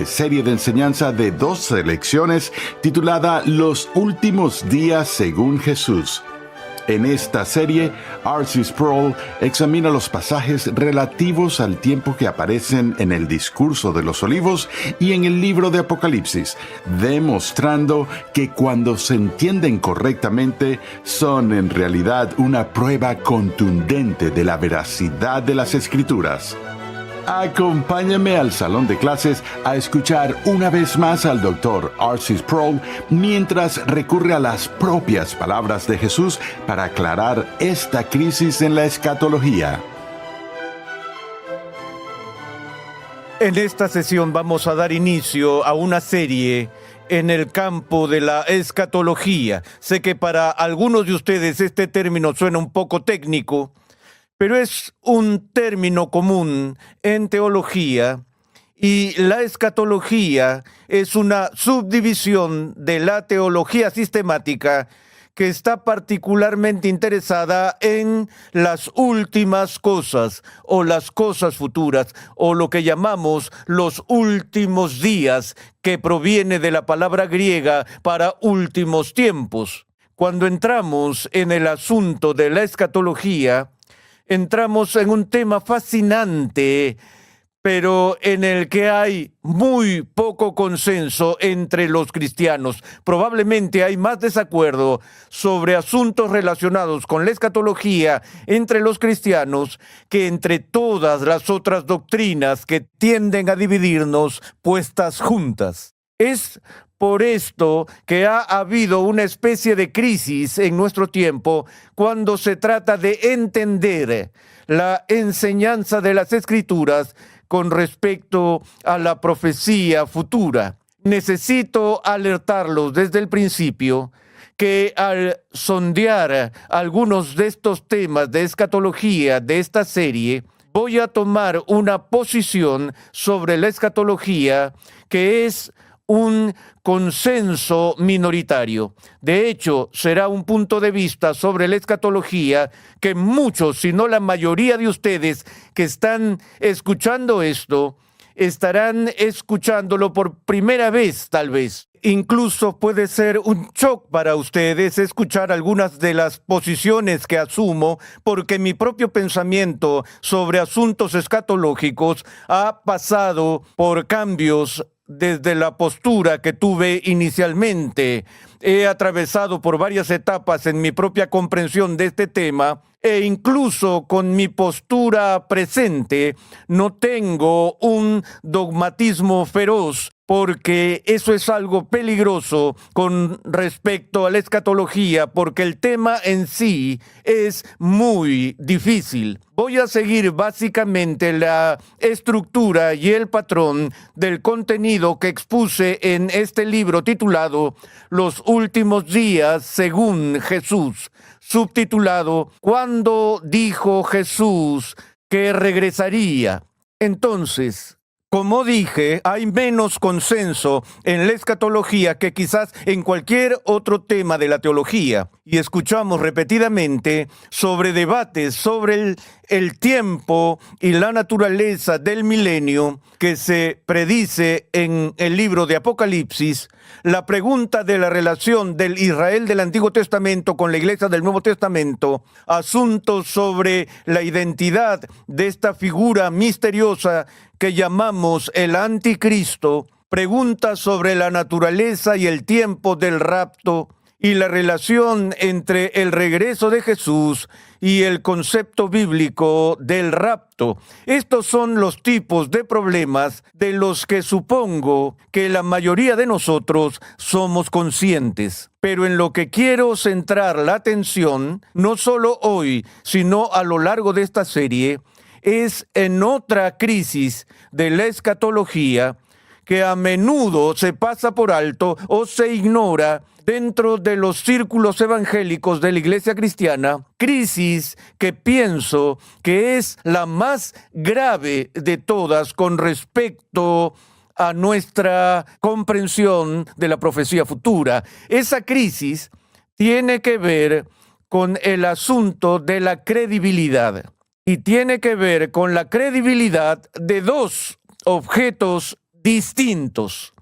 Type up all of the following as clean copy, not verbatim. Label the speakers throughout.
Speaker 1: Serie de enseñanza de 2 lecciones titulada Los últimos días según Jesús. En esta serie, R.C. Sproul examina los pasajes relativos al tiempo que aparecen en el Discurso de los Olivos y en el libro de Apocalipsis, demostrando que cuando se entienden correctamente, son en realidad una prueba contundente de la veracidad de las Escrituras. Acompáñame al salón de clases a escuchar una vez más al Dr. R.C. Sproul mientras recurre a las propias palabras de Jesús para aclarar esta crisis en la escatología.
Speaker 2: En esta sesión vamos a dar inicio a una serie en el campo de la escatología. Sé que para algunos de ustedes este término suena un poco técnico, pero es un término común en teología y la escatología es una subdivisión de la teología sistemática que está particularmente interesada en las últimas cosas o las cosas futuras o lo que llamamos los últimos días, que proviene de la palabra griega para últimos tiempos. Cuando entramos en el asunto de la escatología, entramos en un tema fascinante, pero en el que hay muy poco consenso entre los cristianos. Probablemente hay más desacuerdo sobre asuntos relacionados con la escatología entre los cristianos que entre todas las otras doctrinas que tienden a dividirnos puestas juntas. Es por esto que ha habido una especie de crisis en nuestro tiempo cuando se trata de entender la enseñanza de las Escrituras con respecto a la profecía futura. Necesito alertarlos desde el principio que al sondear algunos de estos temas de escatología de esta serie, voy a tomar una posición sobre la escatología que es un consenso minoritario. De hecho, será un punto de vista sobre la escatología que muchos, si no la mayoría de ustedes que están escuchando esto, estarán escuchándolo por primera vez, tal vez. Incluso puede ser un shock para ustedes escuchar algunas de las posiciones que asumo, porque mi propio pensamiento sobre asuntos escatológicos ha pasado por cambios desde la postura que tuve inicialmente. He atravesado por varias etapas en mi propia comprensión de este tema e incluso con mi postura presente no tengo un dogmatismo feroz, porque eso es algo peligroso con respecto a la escatología, porque el tema en sí es muy difícil. Voy a seguir básicamente la estructura y el patrón del contenido que expuse en este libro titulado Los últimos días según Jesús, subtitulado ¿Cuándo dijo Jesús que regresaría? Entonces, como dije, hay menos consenso en la escatología que quizás en cualquier otro tema de la teología. Y escuchamos repetidamente sobre debates sobre el tiempo y la naturaleza del milenio que se predice en el libro de Apocalipsis, la pregunta de la relación del Israel del Antiguo Testamento con la Iglesia del Nuevo Testamento, asuntos sobre la identidad de esta figura misteriosa que llamamos el Anticristo, preguntas sobre la naturaleza y el tiempo del rapto y la relación entre el regreso de Jesús y el concepto bíblico del rapto. Estos son los tipos de problemas de los que supongo que la mayoría de nosotros somos conscientes. Pero en lo que quiero centrar la atención, no solo hoy, sino a lo largo de esta serie, es en otra crisis de la escatología que a menudo se pasa por alto o se ignora dentro de los círculos evangélicos de la Iglesia cristiana, crisis que pienso que es la más grave de todas con respecto a nuestra comprensión de la profecía futura. Esa crisis tiene que ver con el asunto de la credibilidad y tiene que ver con la credibilidad de dos objetos distintos.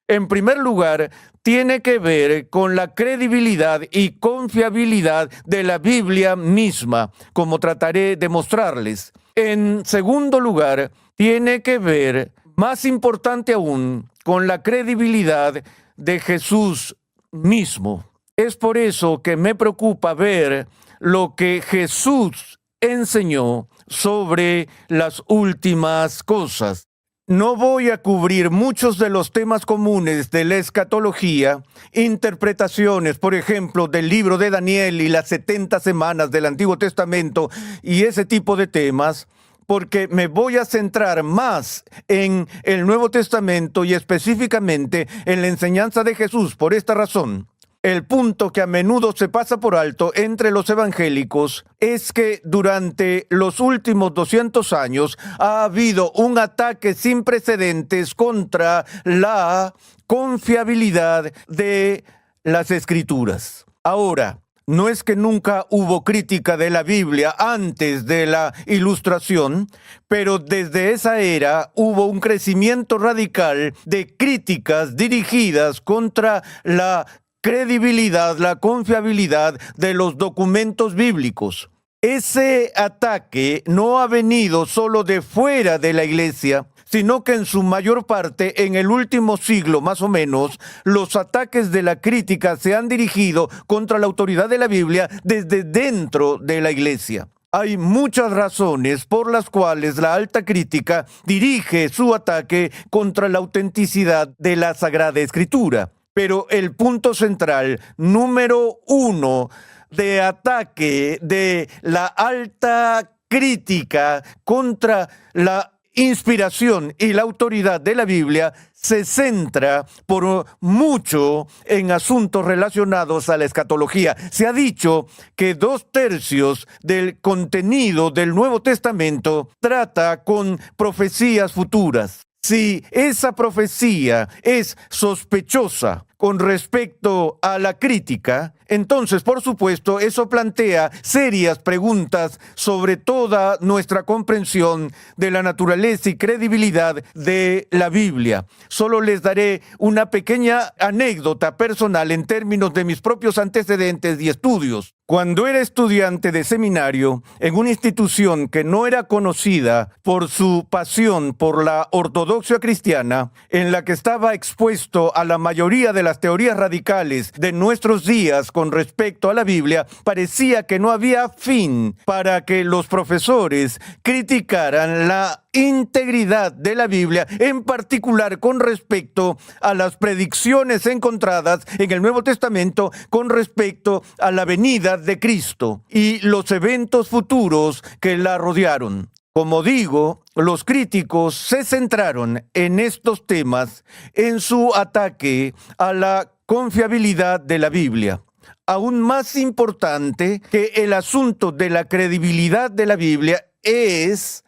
Speaker 2: En primer lugar, tiene que ver con la credibilidad y confiabilidad de la Biblia misma, como trataré de mostrarles. En segundo lugar, tiene que ver, más importante aún, con la credibilidad de Jesús mismo. Es por eso que me preocupa ver lo que Jesús enseñó sobre las últimas cosas. No voy a cubrir muchos de los temas comunes de la escatología, interpretaciones, por ejemplo, del libro de Daniel y las 70 semanas del Antiguo Testamento y ese tipo de temas, porque me voy a centrar más en el Nuevo Testamento y específicamente en la enseñanza de Jesús. Por esta razón, el punto que a menudo se pasa por alto entre los evangélicos es que durante los últimos 200 años ha habido un ataque sin precedentes contra la confiabilidad de las Escrituras. Ahora, no es que nunca hubo crítica de la Biblia antes de la Ilustración, pero desde esa era hubo un crecimiento radical de críticas dirigidas contra la credibilidad, la confiabilidad de los documentos bíblicos. Ese ataque no ha venido solo de fuera de la iglesia, sino que en su mayor parte, en el último siglo más o menos, los ataques de la crítica se han dirigido contra la autoridad de la Biblia desde dentro de la iglesia. Hay muchas razones por las cuales la alta crítica dirige su ataque contra la autenticidad de la Sagrada Escritura. Pero el punto central, número uno, de ataque de la alta crítica contra la inspiración y la autoridad de la Biblia se centra por mucho en asuntos relacionados a la escatología. Se ha dicho que 2/3 del contenido del Nuevo Testamento trata con profecías futuras. Si esa profecía es sospechosa con respecto a la crítica, entonces, por supuesto, eso plantea serias preguntas sobre toda nuestra comprensión de la naturaleza y credibilidad de la Biblia. Solo les daré una pequeña anécdota personal en términos de mis propios antecedentes y estudios. Cuando era estudiante de seminario en una institución que no era conocida por su pasión por la ortodoxia cristiana, en la que estaba expuesto a la mayoría de las teorías radicales de nuestros días con respecto a la Biblia, parecía que no había fin para que los profesores criticaran la integridad de la Biblia, en particular con respecto a las predicciones encontradas en el Nuevo Testamento con respecto a la venida de Cristo y los eventos futuros que la rodearon. Como digo, los críticos se centraron en estos temas en su ataque a la confiabilidad de la Biblia. Aún más importante que el asunto de la credibilidad de la Biblia es,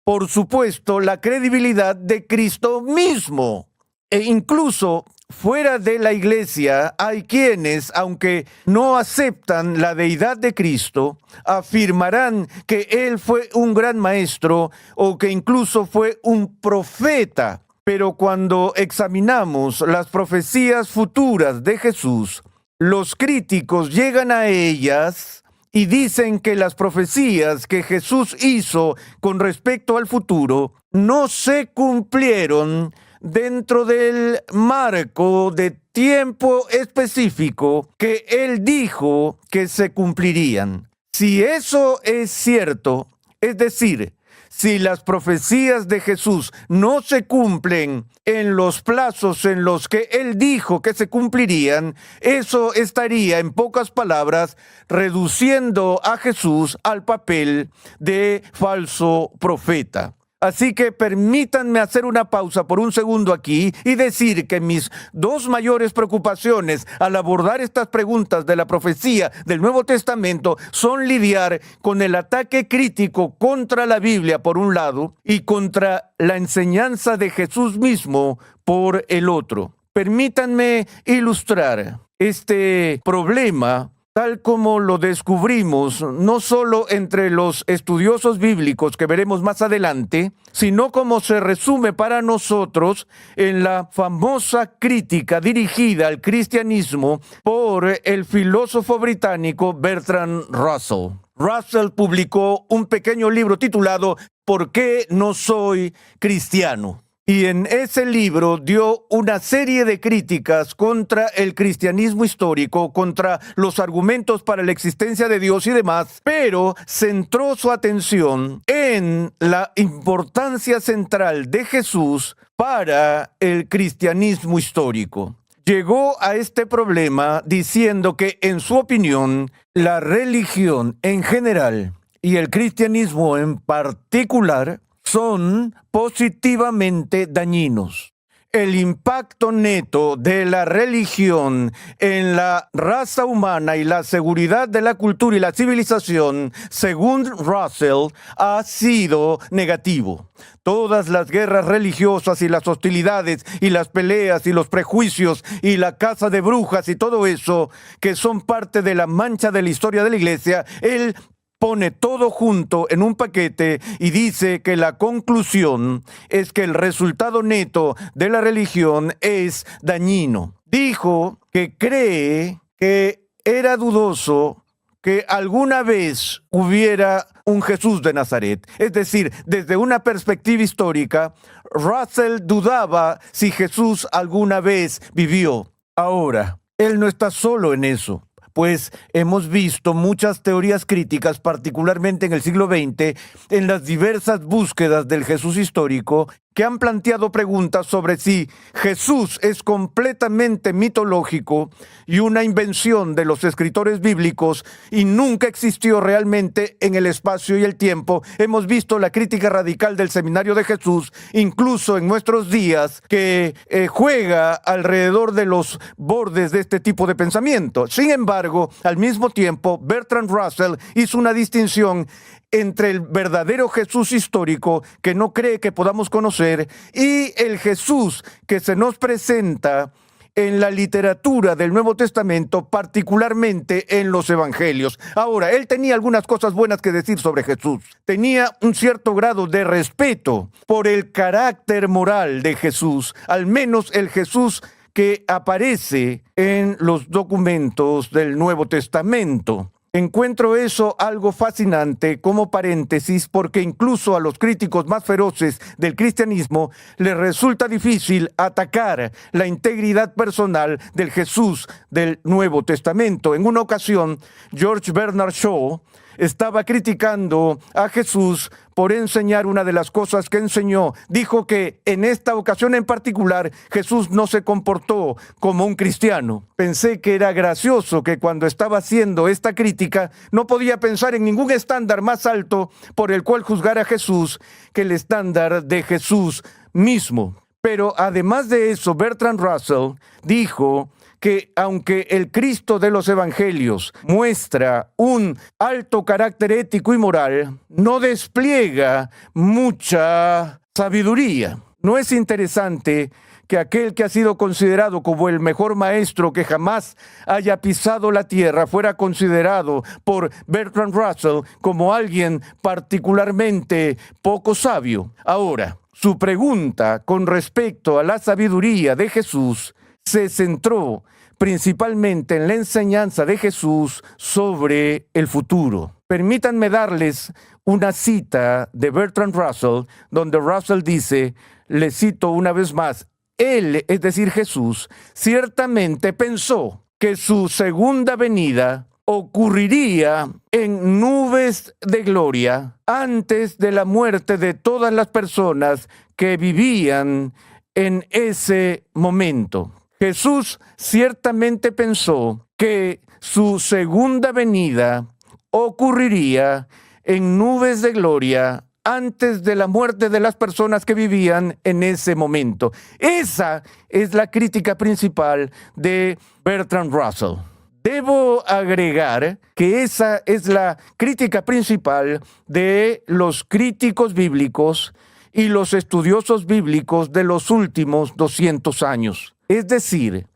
Speaker 2: por supuesto, la credibilidad de Cristo mismo. E incluso fuera de la iglesia hay quienes, aunque no aceptan la deidad de Cristo, afirmarán que Él fue un gran maestro o que incluso fue un profeta. Pero cuando examinamos las profecías futuras de Jesús, los críticos llegan a ellas y dicen que las profecías que Jesús hizo con respecto al futuro no se cumplieron dentro del marco de tiempo específico que Él dijo que se cumplirían. Si eso es cierto, es decir, si las profecías de Jesús no se cumplen en los plazos en los que Él dijo que se cumplirían, eso estaría, en pocas palabras, reduciendo a Jesús al papel de falso profeta. Así que permítanme hacer una pausa por un segundo aquí y decir que mis dos mayores preocupaciones al abordar estas preguntas de la profecía del Nuevo Testamento son lidiar con el ataque crítico contra la Biblia por un lado y contra la enseñanza de Jesús mismo por el otro. Permítanme ilustrar este problema tal como lo descubrimos, no solo entre los estudiosos bíblicos que veremos más adelante, sino como se resume para nosotros en la famosa crítica dirigida al cristianismo por el filósofo británico Bertrand Russell. Russell publicó un pequeño libro titulado ¿Por qué no soy cristiano? Y en ese libro dio una serie de críticas contra el cristianismo histórico, contra los argumentos para la existencia de Dios y demás, pero centró su atención en la importancia central de Jesús para el cristianismo histórico. Llegó a este problema diciendo que, en su opinión, la religión en general y el cristianismo en particular son positivamente dañinos. El impacto neto de la religión en la raza humana y la seguridad de la cultura y la civilización, según Russell, ha sido negativo. Todas las guerras religiosas y las hostilidades y las peleas y los prejuicios y la caza de brujas y todo eso, que son parte de la mancha de la historia de la iglesia, él pone todo junto en un paquete y dice que la conclusión es que el resultado neto de la religión es dañino. Dijo que cree que era dudoso que alguna vez hubiera un Jesús de Nazaret. Es decir, desde una perspectiva histórica, Russell dudaba si Jesús alguna vez vivió. Ahora, él no está solo en eso, pues hemos visto muchas teorías críticas, particularmente en el siglo XX, en las diversas búsquedas del Jesús histórico, que han planteado preguntas sobre si Jesús es completamente mitológico y una invención de los escritores bíblicos y nunca existió realmente en el espacio y el tiempo. Hemos visto la crítica radical del Seminario de Jesús, incluso en nuestros días, que juega alrededor de los bordes de este tipo de pensamiento. Sin embargo, al mismo tiempo, Bertrand Russell hizo una distinción entre el verdadero Jesús histórico, que no cree que podamos conocer, y el Jesús que se nos presenta en la literatura del Nuevo Testamento, particularmente en los Evangelios. Ahora, él tenía algunas cosas buenas que decir sobre Jesús. Tenía un cierto grado de respeto por el carácter moral de Jesús, al menos el Jesús que aparece en los documentos del Nuevo Testamento. Encuentro eso algo fascinante como paréntesis, porque incluso a los críticos más feroces del cristianismo les resulta difícil atacar la integridad personal del Jesús del Nuevo Testamento. En una ocasión, George Bernard Shaw estaba criticando a Jesús por enseñar una de las cosas que enseñó. Dijo que en esta ocasión en particular Jesús no se comportó como un cristiano. Pensé que era gracioso que cuando estaba haciendo esta crítica no podía pensar en ningún estándar más alto por el cual juzgar a Jesús que el estándar de Jesús mismo. Pero además de eso, Bertrand Russell dijo que aunque el Cristo de los Evangelios muestra un alto carácter ético y moral, no despliega mucha sabiduría. ¿No es interesante que aquel que ha sido considerado como el mejor maestro que jamás haya pisado la tierra fuera considerado por Bertrand Russell como alguien particularmente poco sabio? Ahora, su pregunta con respecto a la sabiduría de Jesús se centró principalmente en la enseñanza de Jesús sobre el futuro. Permítanme darles una cita de Bertrand Russell, donde Russell dice, le cito una vez más, él, es decir, Jesús, ciertamente pensó que su segunda venida ocurriría en nubes de gloria antes de la muerte de todas las personas que vivían en ese momento. Jesús ciertamente pensó que su segunda venida ocurriría en nubes de gloria antes de la muerte de las personas que vivían en ese momento. Esa es la crítica principal de Bertrand Russell. Debo agregar que esa es la crítica principal de los críticos bíblicos y los estudiosos bíblicos de los últimos 200 años. Es decir,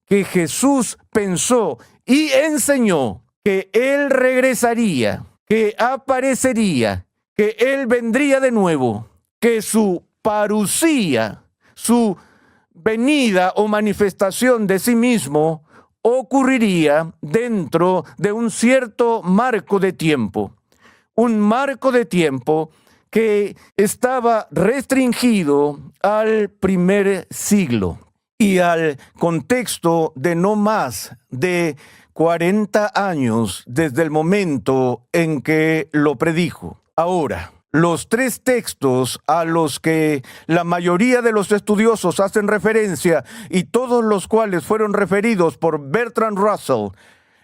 Speaker 2: que Jesús pensó y enseñó que Él regresaría, que aparecería, que Él vendría de nuevo, que su parusía, su venida o manifestación de sí mismo, ocurriría dentro de un cierto marco de tiempo. Un marco de tiempo que estaba restringido al primer siglo y al contexto de no más de 40 años desde el momento en que lo predijo. Ahora, los tres textos a los que la mayoría de los estudiosos hacen referencia y todos los cuales fueron referidos por Bertrand Russell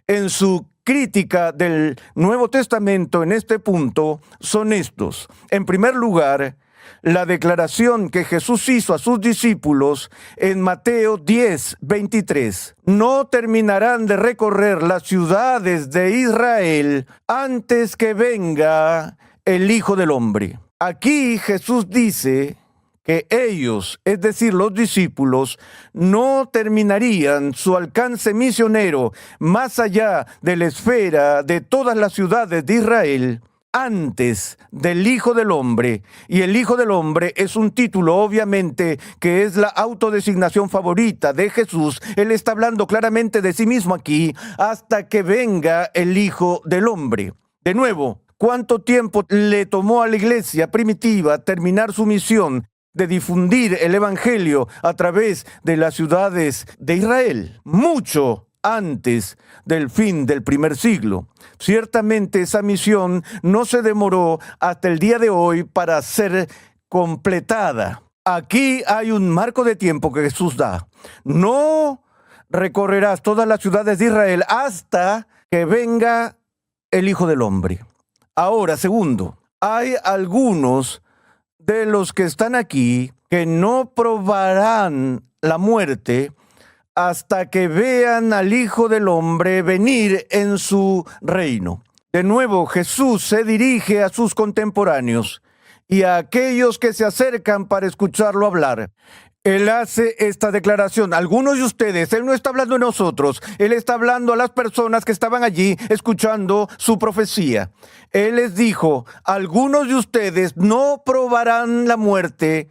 Speaker 2: en su crítica del Nuevo Testamento en este punto son estos. En primer lugar, la declaración que Jesús hizo a sus discípulos en Mateo 10:23. No terminarán de recorrer las ciudades de Israel antes que venga el Hijo del Hombre. Aquí Jesús dice que ellos, es decir, los discípulos, no terminarían su alcance misionero más allá de la esfera de todas las ciudades de Israel antes del Hijo del Hombre. Y el Hijo del Hombre es un título, obviamente, que es la autodesignación favorita de Jesús. Él está hablando claramente de sí mismo aquí, hasta que venga el Hijo del Hombre. De nuevo, ¿cuánto tiempo le tomó a la iglesia primitiva terminar su misión de difundir el evangelio a través de las ciudades de Israel? Mucho antes del fin del primer siglo. Ciertamente esa misión no se demoró hasta el día de hoy para ser completada. Aquí hay un marco de tiempo que Jesús da. No recorrerás todas las ciudades de Israel hasta que venga el Hijo del Hombre. Ahora, segundo, hay algunos de los que están aquí que no probarán la muerte hasta que vean al Hijo del Hombre venir en su reino. De nuevo, Jesús se dirige a sus contemporáneos y a aquellos que se acercan para escucharlo hablar. Él hace esta declaración. Algunos de ustedes, Él no está hablando de nosotros, Él está hablando a las personas que estaban allí escuchando su profecía. Él les dijo, algunos de ustedes no probarán la muerte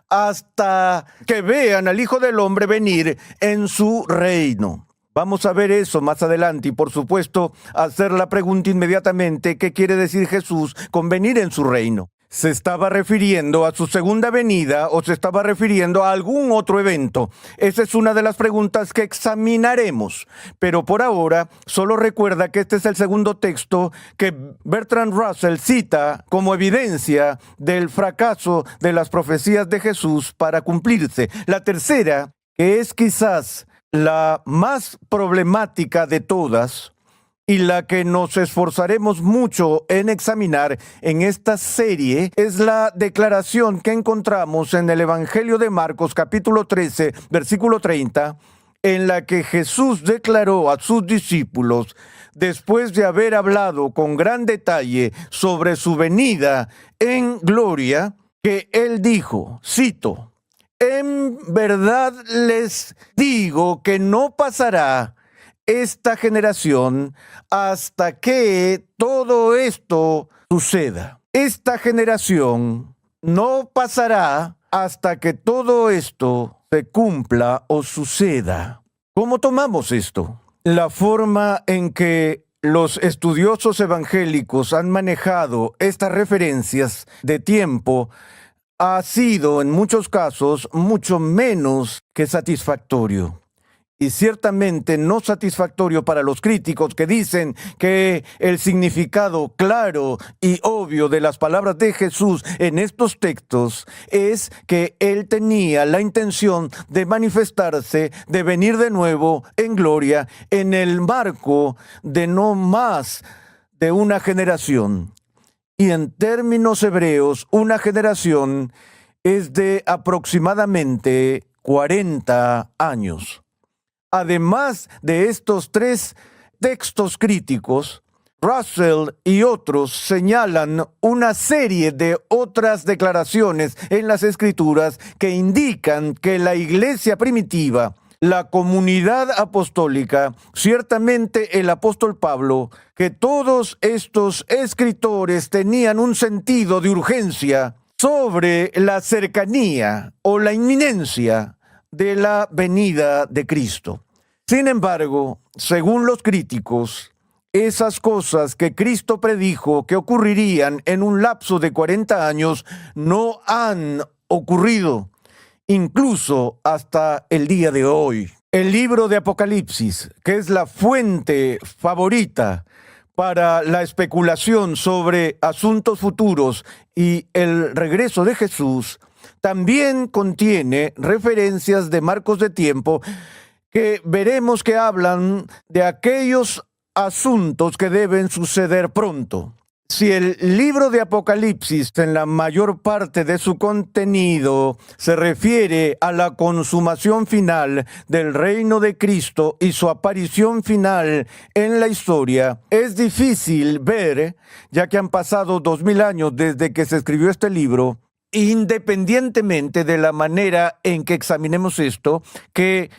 Speaker 2: hasta que vean al Hijo del Hombre venir en su reino. Vamos a ver eso más adelante y, por supuesto, hacer la pregunta inmediatamente, ¿qué quiere decir Jesús con venir en su reino? ¿Se estaba refiriendo a su segunda venida o se estaba refiriendo a algún otro evento? Esa es una de las preguntas que examinaremos. Pero por ahora, solo recuerda que este es el segundo texto que Bertrand Russell cita como evidencia del fracaso de las profecías de Jesús para cumplirse. La tercera, que es quizás la más problemática de todas, y la que nos esforzaremos mucho en examinar en esta serie, es la declaración que encontramos en el Evangelio de Marcos, capítulo 13, versículo 30, en la que Jesús declaró a sus discípulos, después de haber hablado con gran detalle sobre su venida en gloria, que Él dijo, cito, «En verdad les digo que no pasará esta generación hasta que todo esto suceda». Esta generación no pasará hasta que todo esto se cumpla o suceda. ¿Cómo tomamos esto? La forma en que los estudiosos evangélicos han manejado estas referencias de tiempo ha sido, en muchos casos, mucho menos que satisfactorio. Y ciertamente no satisfactorio para los críticos que dicen que el significado claro y obvio de las palabras de Jesús en estos textos es que Él tenía la intención de manifestarse, de venir de nuevo en gloria, en el marco de no más de una generación. Y en términos hebreos, una generación es de aproximadamente 40 años. Además de estos tres textos críticos, Russell y otros señalan una serie de otras declaraciones en las Escrituras que indican que la iglesia primitiva la comunidad apostólica, ciertamente el apóstol Pablo, que todos estos escritores tenían un sentido de urgencia sobre la cercanía o la inminencia de la venida de Cristo. Sin embargo, según los críticos, esas cosas que Cristo predijo que ocurrirían en un lapso de 40 años no han ocurrido, incluso hasta el día de hoy. El libro de Apocalipsis, que es la fuente favorita para la especulación sobre asuntos futuros y el regreso de Jesús, también contiene referencias de marcos de tiempo que veremos que hablan de aquellos asuntos que deben suceder pronto. Si el libro de Apocalipsis, en la mayor parte de su contenido, se refiere a la consumación final del reino de Cristo y su aparición final en la historia, es difícil ver, ya que han pasado 2000 años desde que se escribió este libro, independientemente de la manera en que examinemos esto, que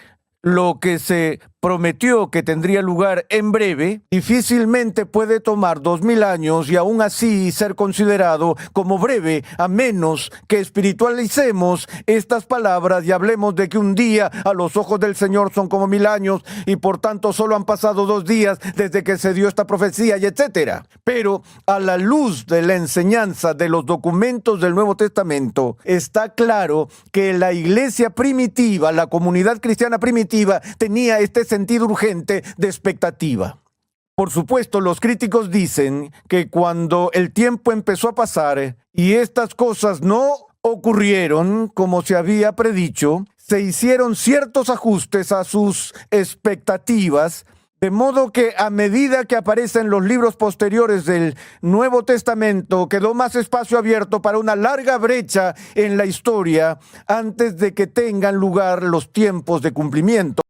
Speaker 2: lo que se prometió que tendría lugar en breve, difícilmente puede tomar 2000 años y aún así ser considerado como breve, a menos que espiritualicemos estas palabras y hablemos de que un día a los ojos del Señor son como 1000 años y por tanto solo han pasado 2 días desde que se dio esta profecía y etcétera. Pero a la luz de la enseñanza de los documentos del Nuevo Testamento, está claro que la iglesia primitiva, la comunidad cristiana primitiva, tenía este sentido urgente de expectativa. Por supuesto, los críticos dicen que cuando el tiempo empezó a pasar y estas cosas no ocurrieron como se había predicho, se hicieron ciertos ajustes a sus expectativas, de modo que a medida que aparecen los libros posteriores del Nuevo Testamento, quedó más espacio abierto para una larga brecha en la historia antes de que tengan lugar los tiempos de cumplimiento.